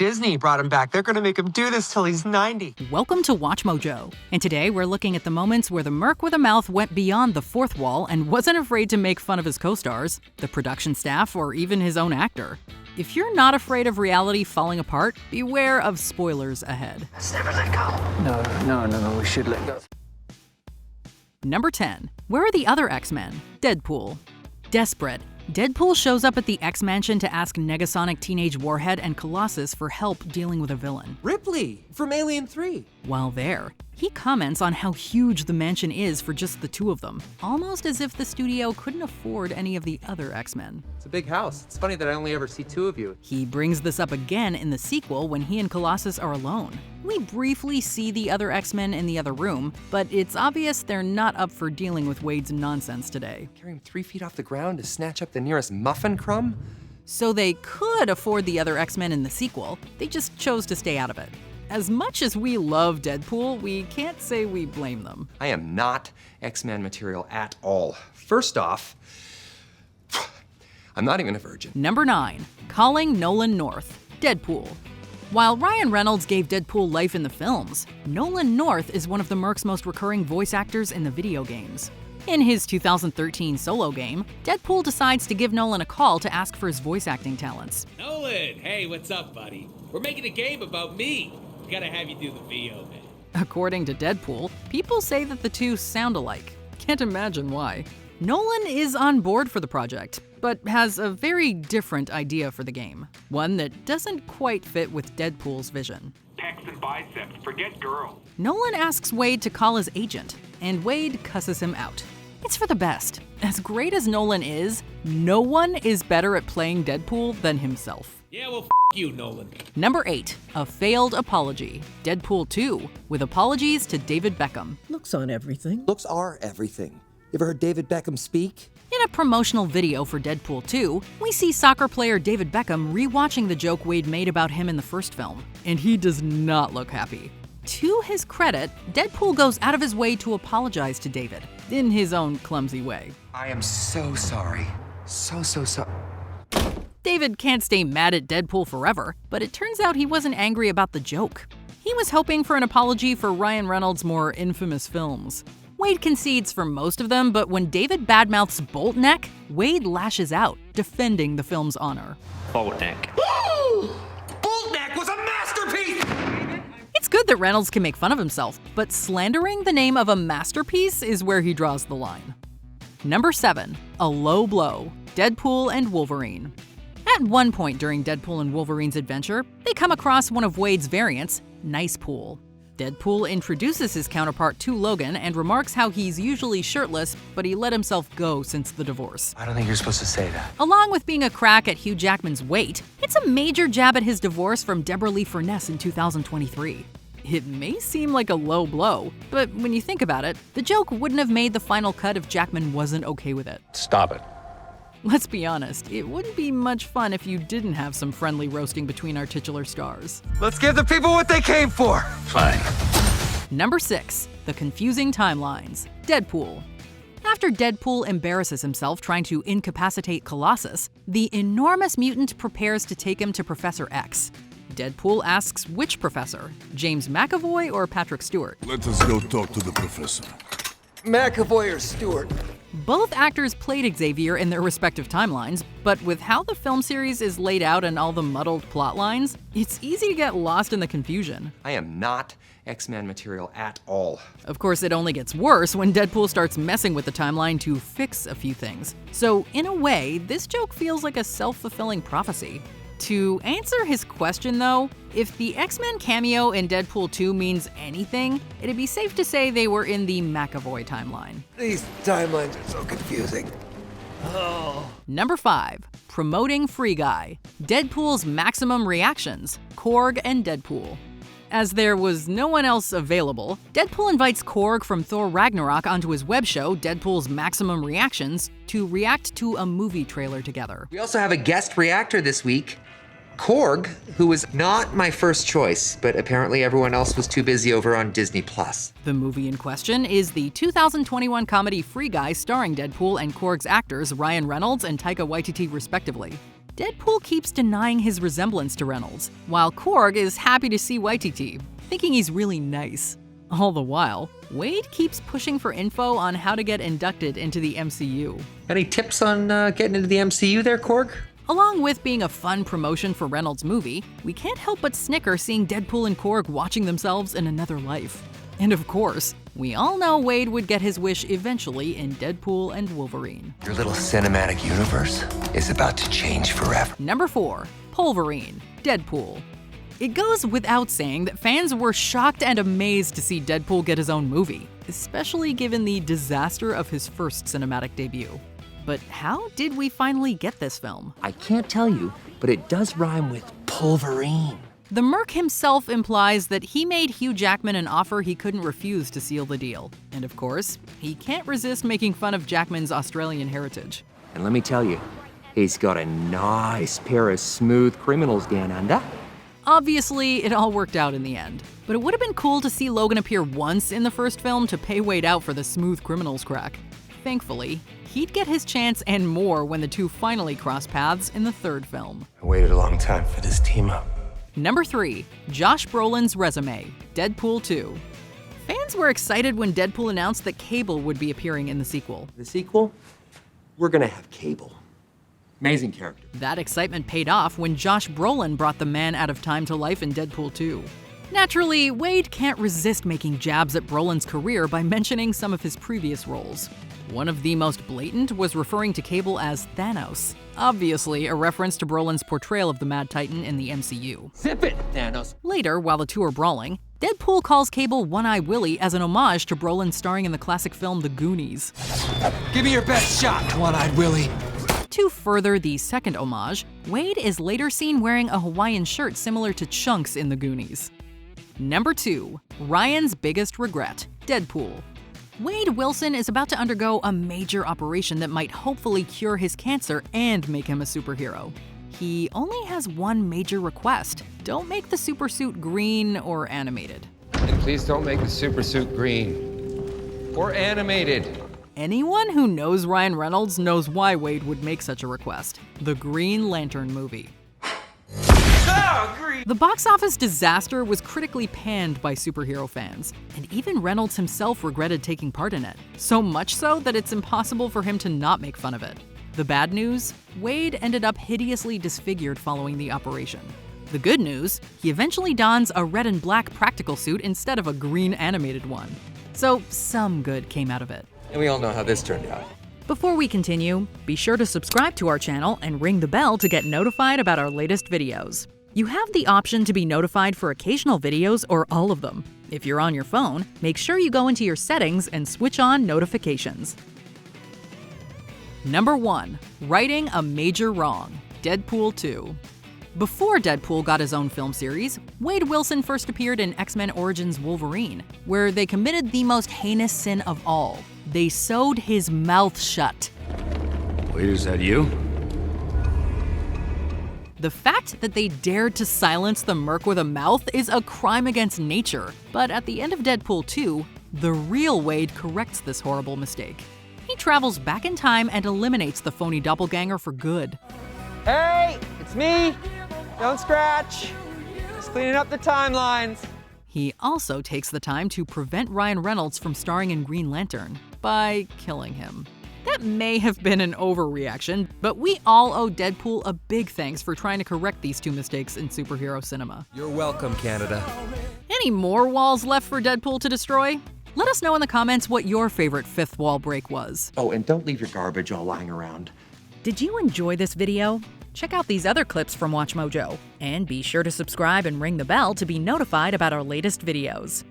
Disney brought him back. They're gonna make him do this till he's 90. Welcome to Watch Mojo. And today we're looking at the moments where the Merc with a mouth went beyond the fourth wall and wasn't afraid to make fun of his co-stars, the production staff, or even his own actor. If you're not afraid of reality falling apart, beware of spoilers ahead. Let's never let go. No, we should let go. Number 10. Where are the other X-Men? Deadpool. Desperate, Deadpool shows up at the X-Mansion to ask Negasonic Teenage Warhead and Colossus for help dealing with a villain. Ripley from Alien 3. While there, he comments on how huge the mansion is for just the two of them, almost as if the studio couldn't afford any of the other X-Men. It's a big house. It's funny that I only ever see two of you. He brings this up again in the sequel when he and Colossus are alone. We briefly see the other X-Men in the other room, but it's obvious they're not up for dealing with Wade's nonsense today. Carry him 3 feet off the ground to snatch up the nearest muffin crumb? So they could afford the other X-Men in the sequel, they just chose to stay out of it. As much as we love Deadpool, we can't say we blame them. I am not X-Men material at all. First off, I'm not even a virgin. Number 9. Calling Nolan North. Deadpool. While Ryan Reynolds gave Deadpool life in the films, Nolan North is one of the Merc's most recurring voice actors in the video games. In his 2013 solo game, Deadpool decides to give Nolan a call to ask for his voice acting talents. Nolan, hey, what's up, buddy? We're making a game about me. We gotta have you do the VO, man. According to Deadpool, people say that the two sound alike. Can't imagine why. Nolan is on board for the project, but has a very different idea for the game. One that doesn't quite fit with Deadpool's vision. Pecs and biceps, forget girls. Nolan asks Wade to call his agent, and Wade cusses him out. It's for the best. As great as Nolan is, no one is better at playing Deadpool than himself. Yeah, well, you, Nolan. Number 8. A failed apology. Deadpool 2, with apologies to David Beckham. Looks on everything. Looks are everything. You ever heard David Beckham speak? In a promotional video for Deadpool 2, we see soccer player David Beckham rewatching the joke Wade made about him in the first film, and he does not look happy. To his credit, Deadpool goes out of his way to apologize to David, in his own clumsy way. I am so sorry. So sorry. David can't stay mad at Deadpool forever, but it turns out he wasn't angry about the joke. He was hoping for an apology for Ryan Reynolds' more infamous films. Wade concedes for most of them, but when David badmouths Boltneck, Wade lashes out, defending the film's honor. Boltneck. Boltneck was a masterpiece! It's good that Reynolds can make fun of himself, but slandering the name of a masterpiece is where he draws the line. Number 7. A low blow. Deadpool and Wolverine. At one point during Deadpool and Wolverine's adventure, they come across one of Wade's variants, Nice Pool. Deadpool introduces his counterpart to Logan and remarks how he's usually shirtless, but he let himself go since the divorce. I don't think you're supposed to say that. Along with being a crack at Hugh Jackman's weight, it's a major jab at his divorce from Deborah Lee Furness in 2023. It may seem like a low blow, but when you think about it, the joke wouldn't have made the final cut if Jackman wasn't okay with it. Stop it. Let's be honest, it wouldn't be much fun if you didn't have some friendly roasting between our titular stars. Let's give the people what they came for. Fine. Number 6. The confusing timelines. Deadpool. After Deadpool embarrasses himself trying to incapacitate Colossus, the enormous mutant prepares to take him to Professor X. Deadpool asks which professor, James McAvoy or Patrick Stewart? Let us go talk to the professor. McAvoy or Stewart? Both actors played Xavier in their respective timelines, but with how the film series is laid out and all the muddled plot lines, it's easy to get lost in the confusion. I am not X-Men material at all. Of course, it only gets worse when Deadpool starts messing with the timeline to fix a few things. So, in a way, this joke feels like a self-fulfilling prophecy. To answer his question, though, if the X-Men cameo in Deadpool 2 means anything, it'd be safe to say they were in the McAvoy timeline. These timelines are so confusing. Number 5. Promoting Free Guy. Deadpool's maximum reactions. Korg and Deadpool. As there was no one else available, Deadpool invites Korg from Thor Ragnarok onto his web show, Deadpool's Maximum Reactions, to react to a movie trailer together. We also have a guest reactor this week, Korg, who was not my first choice, but apparently everyone else was too busy over on Disney+. The movie in question is the 2021 comedy Free Guy starring Deadpool and Korg's actors Ryan Reynolds and Taika Waititi respectively. Deadpool keeps denying his resemblance to Reynolds, while Korg is happy to see Waititi, thinking he's really nice. All the while, Wade keeps pushing for info on how to get inducted into the MCU. Any tips on getting into the MCU there, Korg? Along with being a fun promotion for Reynolds' movie, we can't help but snicker seeing Deadpool and Korg watching themselves in another life. And of course, we all know Wade would get his wish eventually in Deadpool and Wolverine. Your little cinematic universe is about to change forever. Number 4. Wolverine, Deadpool. It goes without saying that fans were shocked and amazed to see Deadpool get his own movie, especially given the disaster of his first cinematic debut. But how did we finally get this film? I can't tell you, but it does rhyme with Wolverine. The Merc himself implies that he made Hugh Jackman an offer he couldn't refuse to seal the deal. And of course, he can't resist making fun of Jackman's Australian heritage. And let me tell you, he's got a nice pair of smooth criminals down under. Obviously, it all worked out in the end. But it would have been cool to see Logan appear once in the first film to pay Wade out for the smooth criminals crack. Thankfully, he'd get his chance and more when the two finally cross paths in the third film. I waited a long time for this team up. Number 3. Josh Brolin's resume, Deadpool 2. Fans were excited when Deadpool announced that Cable would be appearing in the sequel. The sequel? We're gonna have Cable. Amazing character. That excitement paid off when Josh Brolin brought the man out of time to life in Deadpool 2. Naturally, Wade can't resist making jabs at Brolin's career by mentioning some of his previous roles. One of the most blatant was referring to Cable as Thanos, obviously a reference to Brolin's portrayal of the Mad Titan in the MCU. Zip it, Thanos. Later, while the two are brawling, Deadpool calls Cable One-Eye Willie as an homage to Brolin starring in the classic film The Goonies. Give me your best shot, One-Eyed Willie. To further the second homage, Wade is later seen wearing a Hawaiian shirt similar to Chunks in The Goonies. Number 2. Ryan's biggest regret, Deadpool. Wade Wilson is about to undergo a major operation that might hopefully cure his cancer and make him a superhero. He only has one major request. Don't make the supersuit green or animated. And please don't make the supersuit green. Or animated. Anyone who knows Ryan Reynolds knows why Wade would make such a request. The Green Lantern movie. The box office disaster was critically panned by superhero fans, and even Reynolds himself regretted taking part in it. So much so that it's impossible for him to not make fun of it. The bad news? Wade ended up hideously disfigured following the operation. The good news? He eventually dons a red and black practical suit instead of a green animated one. So some good came out of it. And we all know how this turned out. Before we continue, be sure to subscribe to our channel and ring the bell to get notified about our latest videos. You have the option to be notified for occasional videos or all of them. If you're on your phone, make sure you go into your settings and switch on notifications. Number 1. Righting a major wrong, Deadpool 2. Before Deadpool got his own film series, Wade Wilson first appeared in X-Men Origins Wolverine, where they committed the most heinous sin of all. They sewed his mouth shut. Wait, is that you? The fact that they dared to silence the Merc with a mouth is a crime against nature, but at the end of Deadpool 2, the real Wade corrects this horrible mistake. He travels back in time and eliminates the phony doppelganger for good. Hey, it's me. Don't scratch. Just cleaning up the timelines. He also takes the time to prevent Ryan Reynolds from starring in Green Lantern by killing him. That may have been an overreaction, but we all owe Deadpool a big thanks for trying to correct these two mistakes in superhero cinema. You're welcome, Canada. Any more walls left for Deadpool to destroy? Let us know in the comments what your favorite fifth wall break was. Oh, and don't leave your garbage all lying around. Did you enjoy this video? Check out these other clips from WatchMojo, and be sure to subscribe and ring the bell to be notified about our latest videos.